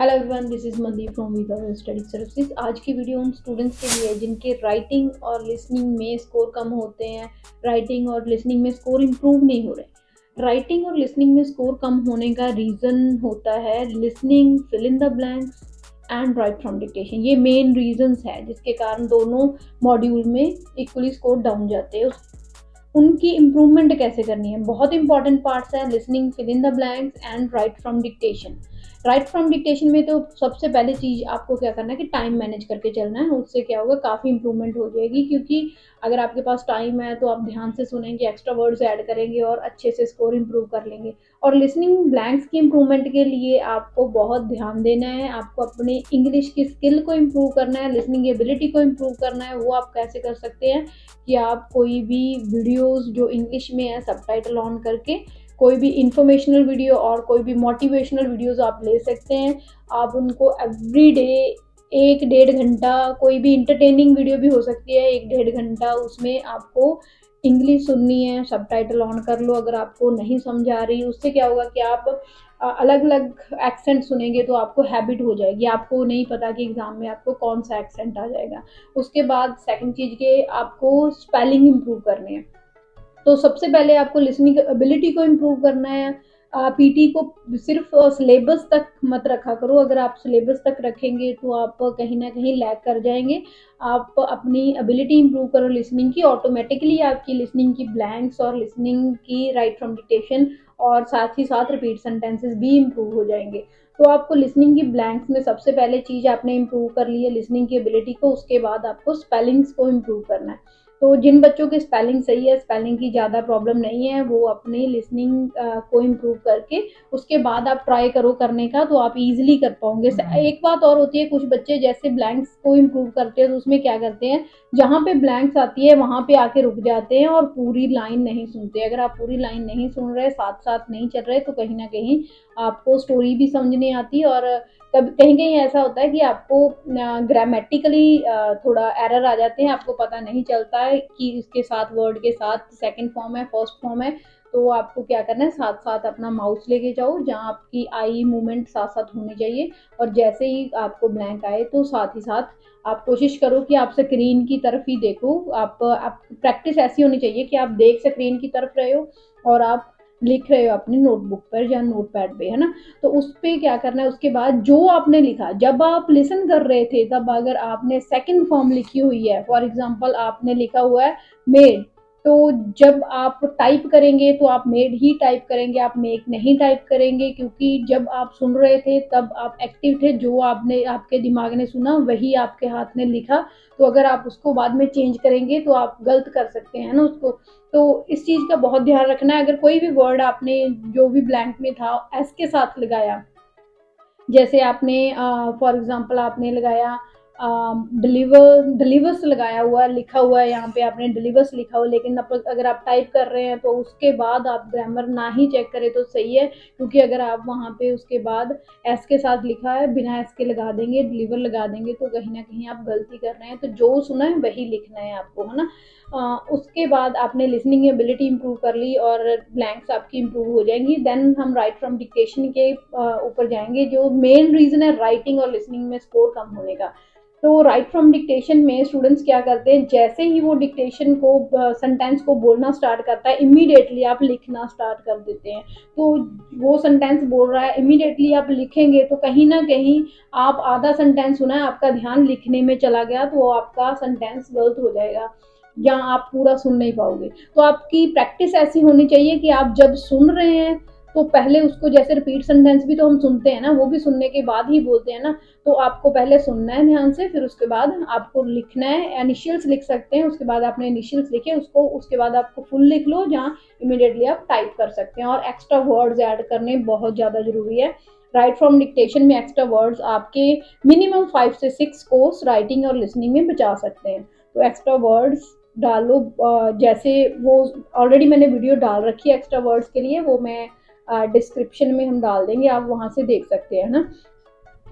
Hello everyone, this is Mandeep from visa study services. आज की video उन स्टूडेंट्स के लिए है जिनके राइटिंग और लिसनिंग में स्कोर कम होते हैं। राइटिंग और लिसनिंग में स्कोर इम्प्रूव नहीं हो रहे। राइटिंग और लिसनिंग में स्कोर कम होने का रीज़न होता है listening, fill in the blanks and write from dictation. ये मेन रीजंस है जिसके कारण दोनों मॉड्यूल में इक्वली स्कोर डाउन जाते हैं। उनकी इम्प्रूवमेंट कैसे करनी है, बहुत इंपॉर्टेंट पार्ट्स है listening, fill in the blanks and write from dictation. Write from dictation में तो सबसे पहले चीज़ आपको क्या करना है कि टाइम मैनेज करके चलना है। उससे क्या होगा, काफ़ी इंप्रूवमेंट हो जाएगी, क्योंकि अगर आपके पास टाइम है तो आप ध्यान से सुनेंगे, एक्स्ट्रा वर्ड्स ऐड करेंगे और अच्छे से स्कोर इंप्रूव कर लेंगे। और लिसनिंग ब्लैंक्स की इम्प्रूवमेंट के लिए आपको बहुत ध्यान देना है। आपको अपनी इंग्लिश की स्किल को इम्प्रूव करना है, लिसनिंग एबिलिटी को इम्प्रूव करना है। वो आप कैसे कर सकते हैं कि आप कोई भी वीडियोस जो इंग्लिश में है सबटाइटल ऑन करके कोई भी इंफॉर्मेशनल वीडियो और कोई भी मोटिवेशनल वीडियोस आप ले सकते हैं। आप उनको एवरी डे 1-1.5 घंटा, कोई भी इंटरटेनिंग वीडियो भी हो सकती है, 1-1.5 घंटा उसमें आपको इंग्लिश सुननी है, सबटाइटल ऑन कर लो। अगर आपको नहीं समझ आ रही, उससे क्या होगा कि आप अलग अलग एक्सेंट सुनेंगे तो आपको हैबिट हो जाएगी। आपको नहीं पता कि एग्जाम में आपको कौन सा एक्सेंट आ जाएगा। उसके बाद सेकंड चीज़ के आपको स्पेलिंग इम्प्रूव करने हैं। तो सबसे पहले आपको लिसनिंग एबिलिटी को इम्प्रूव करना है। पीटी को सिर्फ सिलेबस तक मत रखा करो। अगर आप सिलेबस तक रखेंगे तो आप कहीं ना कहीं लैग कर जाएंगे। आप अपनी एबिलिटी इम्प्रूव करो लिसनिंग की, ऑटोमेटिकली आपकी लिसनिंग की ब्लैंक्स और लिसनिंग की राइट फ्रॉम डिक्टेशन और साथ ही साथ रिपीट सेंटेंसेस भी इम्प्रूव हो जाएंगे। तो आपको लिसनिंग की ब्लैंक्स में सबसे पहले चीज़ आपने इम्प्रूव कर ली है लिसनिंग की एबिलिटी को। उसके बाद आपको स्पेलिंग्स को इम्प्रूव करना है। तो जिन बच्चों की स्पेलिंग सही है, स्पेलिंग की ज़्यादा प्रॉब्लम नहीं है, वो अपनी लिसनिंग को इम्प्रूव करके उसके बाद आप ट्राई करो करने का, तो आप इजीली कर पाओगे। एक बात और होती है, कुछ बच्चे जैसे ब्लैंक्स को इम्प्रूव करते हैं तो उसमें क्या करते हैं, जहाँ पे ब्लैंक्स आती है वहाँ पे आके रुक जाते हैं और पूरी लाइन नहीं सुनते। अगर आप पूरी लाइन नहीं सुन रहे, साथ साथ नहीं चल रहे, तो कहीं ना कहीं आपको स्टोरी भी समझ नहीं आती। और कभी कहीं कहीं ऐसा होता है कि आपको ग्रामेटिकली थोड़ा एरर आ जाते हैं, आपको पता नहीं चलता है कि इसके साथ वर्ड के साथ सेकंड फॉर्म है, फर्स्ट फॉर्म है। तो आपको क्या करना है, साथ साथ अपना माउस लेके जाओ जहाँ आपकी आई मूवमेंट साथ साथ होनी चाहिए। और जैसे ही आपको ब्लैंक आए तो साथ ही साथ आप कोशिश करो कि आप स्क्रीन की तरफ ही देखो। आप प्रैक्टिस ऐसी होनी चाहिए कि आप देख स्क्रीन की तरफ रहे हो और आप लिख रहे हो अपनी नोटबुक पर या नोटपैड पे, है ना। तो उस पे क्या करना है, उसके बाद जो आपने लिखा, जब आप लिसन कर रहे थे तब अगर आपने सेकंड फॉर्म लिखी हुई है, फॉर एग्जांपल आपने लिखा हुआ है मेड, तो जब आप टाइप करेंगे तो आप मेड ही टाइप करेंगे, आप मेक नहीं टाइप करेंगे, क्योंकि जब आप सुन रहे थे तब आप एक्टिव थे, जो आपने आपके दिमाग ने सुना वही आपके हाथ ने लिखा। तो अगर आप उसको बाद में चेंज करेंगे तो आप गलत कर सकते हैं ना उसको। तो इस चीज़ का बहुत ध्यान रखना है। अगर कोई भी वर्ड आपने जो भी ब्लैंक में था एस के साथ लगाया, जैसे आपने फॉर एग्जांपल आपने लगाया डिलीवर्स लगाया हुआ लिखा हुआ है, यहाँ पे आपने डिलीवर्स लिखा हुआ, लेकिन अगर आप टाइप कर रहे हैं तो उसके बाद आप ग्रामर ना ही चेक करें तो सही है। क्योंकि अगर आप वहाँ पे उसके बाद एस के साथ लिखा है, बिना एस के लगा देंगे, डिलीवर लगा देंगे, तो कहीं ना कहीं आप गलती कर रहे हैं। तो जो सुना है वही लिखना है आपको, है ना। उसके बाद आपने लिसनिंग एबिलिटी इंप्रूव कर ली और ब्लैंक्स आपकी इंप्रूव हो जाएंगी। देन हम राइट फ्रॉम डिक्टेशन के ऊपर जाएंगे, जो मेन रीजन है राइटिंग और लिसनिंग में स्कोर कम होने का। तो राइट फ्रॉम डिक्टेशन में स्टूडेंट्स क्या करते हैं, जैसे ही वो डिक्टेशन को सेंटेंस को बोलना स्टार्ट करता है, इमीडिएटली आप लिखना स्टार्ट कर देते हैं। तो वो सेंटेंस बोल रहा है, इमीडिएटली आप लिखेंगे तो कहीं ना कहीं आप आधा सेंटेंस सुना है, आपका ध्यान लिखने में चला गया, तो आपका सेंटेंस गलत हो जाएगा या आप पूरा सुन नहीं पाओगे। तो आपकी प्रैक्टिस ऐसी होनी चाहिए कि आप जब सुन रहे हैं तो पहले उसको, जैसे रिपीट सेंटेंस भी तो हम सुनते हैं ना, वो भी सुनने के बाद ही बोलते हैं ना। तो आपको पहले सुनना है ध्यान से, फिर उसके बाद आपको लिखना है। इनिशियल्स लिख सकते हैं, उसके बाद आपने इनिशियल्स लिखे उसको, उसके बाद आपको फुल लिख लो जहाँ इमीडिएटली आप टाइप कर सकते हैं। और एक्स्ट्रा वर्ड्स ऐड करने बहुत ज़्यादा जरूरी है। राइट फ्रॉम डिक्टेशन में एक्स्ट्रा वर्ड्स आपके मिनिमम 5 से 6 कोर्स राइटिंग और लिसनिंग में बचा सकते हैं। तो एक्स्ट्रा वर्ड्स डालो, जैसे वो ऑलरेडी मैंने वीडियो डाल रखी है एक्स्ट्रा वर्ड्स के लिए, वो मैं डिस्क्रिप्शन में हम डाल देंगे, आप वहाँ से देख सकते हैं ना।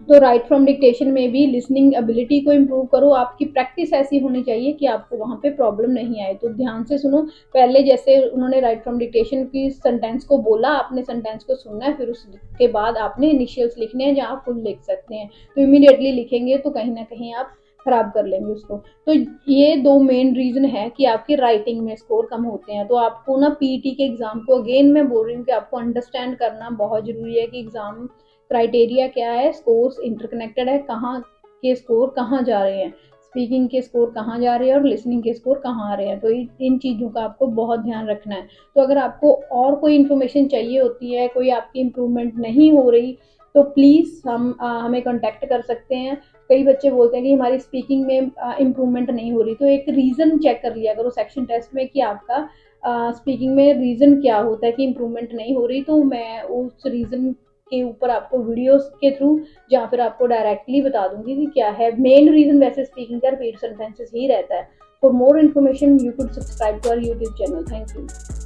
तो राइट फ्रॉम डिक्टेशन में भी लिसनिंग एबिलिटी को इम्प्रूव करो। आपकी प्रैक्टिस ऐसी होनी चाहिए कि आपको वहाँ पे प्रॉब्लम नहीं आए। तो ध्यान से सुनो। पहले जैसे उन्होंने राइट फ्रॉम डिक्टेशन की सेंटेंस को बोला, आपने सेंटेंस को सुनना है, फिर उसके बाद आपने इनिशियल्स लिखने हैं जहाँ फुल लिख सकते हैं। तो इमीडिएटली लिखेंगे तो कहीं ना कहीं आप खराब कर लेंगे उसको। तो ये दो मेन रीजन है कि आपकी राइटिंग में स्कोर कम होते हैं। तो आपको ना पीटी के एग्जाम को अगेन मैं बोल रही हूँ कि आपको अंडरस्टैंड करना बहुत जरूरी है कि एग्जाम क्राइटेरिया क्या है, स्कोर्स इंटरकनेक्टेड है, कहाँ के स्कोर कहाँ जा रहे हैं, स्पीकिंग के स्कोर कहाँ जा रहे हैं और लिसनिंग के स्कोर कहाँ आ रहे हैं। तो इन चीज़ों का आपको बहुत ध्यान रखना है। तो अगर आपको और कोई इन्फॉर्मेशन चाहिए होती है, कोई आपकी इम्प्रूवमेंट नहीं हो रही, तो प्लीज़ हमें कांटेक्ट कर सकते हैं। कई बच्चे बोलते हैं कि हमारी स्पीकिंग में इम्प्रूवमेंट नहीं हो रही, तो एक रीज़न चेक कर लिया करो सेक्शन टेस्ट में कि आपका स्पीकिंग में रीज़न क्या होता है कि इम्प्रूवमेंट नहीं हो रही। तो मैं उस रीज़न के ऊपर आपको वीडियोस के थ्रू या फिर आपको डायरेक्टली बता दूंगी कि क्या है मेन रीजन। वैसे स्पीकिंग का रिपीट सेंटेंसेस ही रहता है। For more information you could subscribe to our YouTube channel. Thank you.